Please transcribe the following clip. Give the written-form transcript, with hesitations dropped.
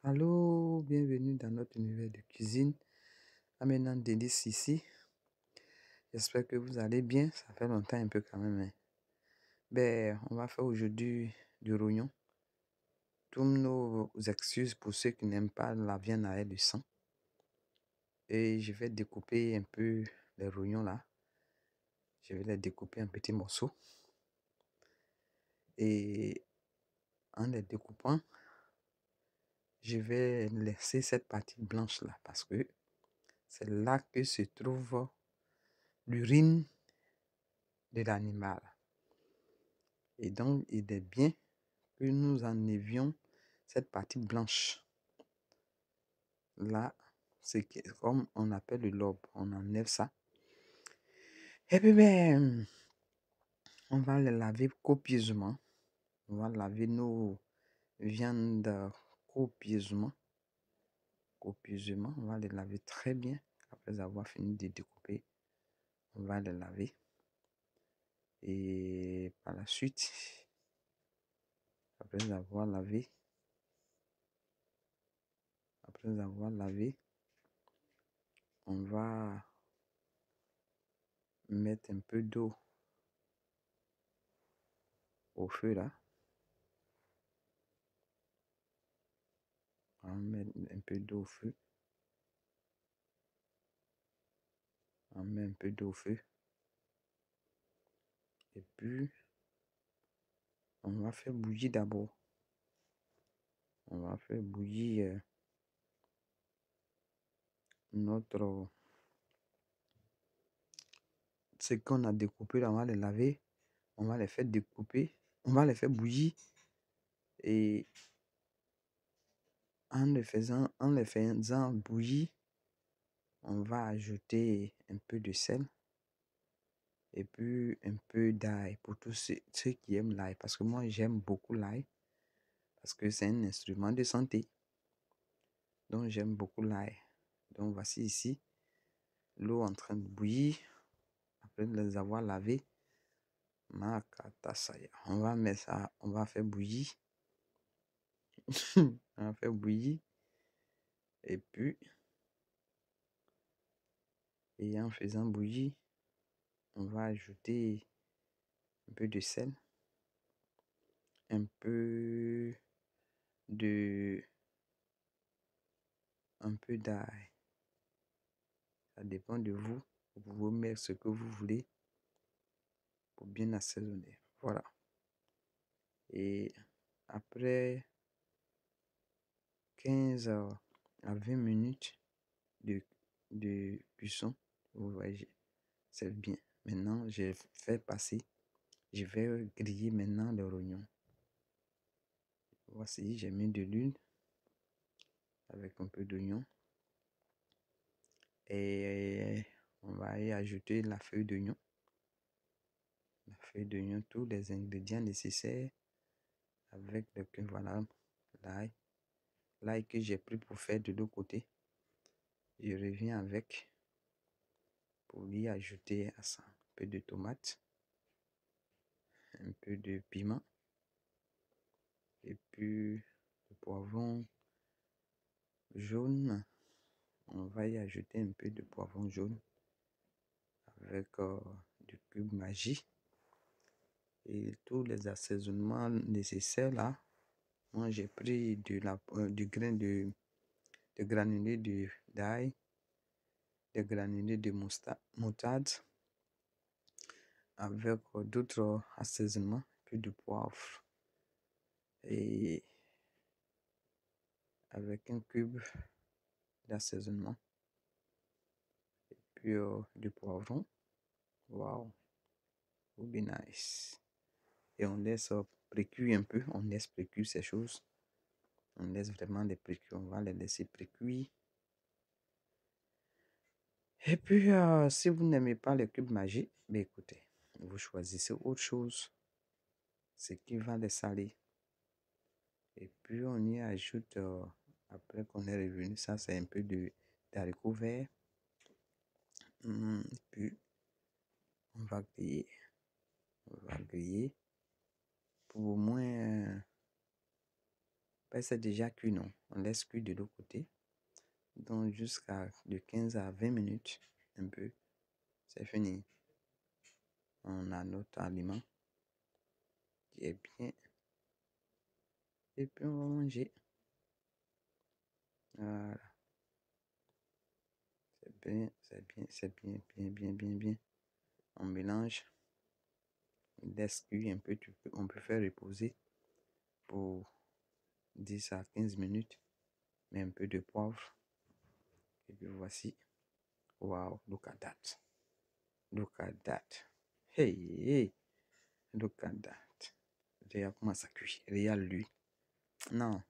Allô, bienvenue dans notre univers de cuisine. Maintenant, Délice ici. J'espère que vous allez bien. Ça fait longtemps un peu quand même, hein. On va faire aujourd'hui du rognon. Tous nos excuses pour ceux qui n'aiment pas la viande avec du sang. Et je vais découper un peu les rognons là. Je vais les découper en petits morceaux. Et en les découpant, je vais laisser cette partie blanche là parce que c'est là que se trouve l'urine de l'animal. Et donc, il est bien que nous enlevions cette partie blanche. Là, c'est comme on appelle le lobe. On enlève ça. Et puis, on va les laver copieusement. On va laver nos viandes copieusement. Copieusement, on va les laver très bien. Après avoir fini de découper, on va les laver. Et par la suite, après avoir lavé, on va mettre un peu d'eau au feu là. On va mettre un peu d'eau au feu. On met un peu d'eau au feu. Et puis, on va faire bouillir d'abord. On va faire bouillir notre... Ce qu'on a découpé là, on va les laver. On va les faire découper. On va les faire bouillir. Et en les faisant bouillir, on va ajouter un peu de sel. Et puis un peu d'ail pour tous ceux qui aiment l'ail. Parce que moi, j'aime beaucoup l'ail. Parce que c'est un instrument de santé. Donc, j'aime beaucoup l'ail. Donc, voici ici l'eau en train de bouillir. Après les avoir lavés. On va mettre ça, on va faire bouillir. On va faire bouillir. Et puis, et en faisant bouillir, on va ajouter un peu de sel. Un peu d'ail. Ça dépend de vous. Vous pouvez mettre ce que vous voulez pour bien assaisonner. Voilà. Et après 15 à 20 minutes de cuisson, vous voyez, c'est bien. Maintenant, je vais griller maintenant les oignons. Voici, j'ai mis de l'huile avec un peu d'oignon. Et on va y ajouter la feuille d'oignon. La feuille d'oignon, tous les ingrédients nécessaires avec voilà, l'ail. L'ail que j'ai pris pour faire de l'autre côté. Je reviens avec pour y ajouter à ça un peu de tomate, un peu de piment et puis le poivron jaune. On va y ajouter un peu de poivron jaune avec du cube magie et tous les assaisonnements nécessaires là. Moi j'ai pris du grain de granulé d'ail, des granulés de moutarde avec d'autres assaisonnements, puis de poivre et avec un cube d'assaisonnement et puis du poivron. Wow, would be nice. Et on laisse précuire un peu, on laisse précuire ces choses. On laisse vraiment les précuire, on va les laisser précuire. Et puis, si vous n'aimez pas le cube magique, ben écoutez, vous choisissez autre chose, ce qui va les saler. Et puis, on y ajoute, après qu'on est revenu, ça c'est un peu d'haricots verts. Et puis, on va griller. On va griller pour au moins c'est déjà cuit, non? On laisse cuire de l'autre côté. Donc, jusqu'à de 15 à 20 minutes, un peu. C'est fini. On a notre aliment qui est bien. Et puis, on va manger. Voilà. C'est bien, c'est bien, c'est bien, bien, bien, bien, bien. On mélange. On laisse cuire un peu. On peut faire reposer pour 10 à 15 minutes. Mais un peu de poivre. Et puis, voici. Wow, look at that. Look at that. Hey, hey. Look at that. Regarde comment ça cuit. Regarde lui. Non.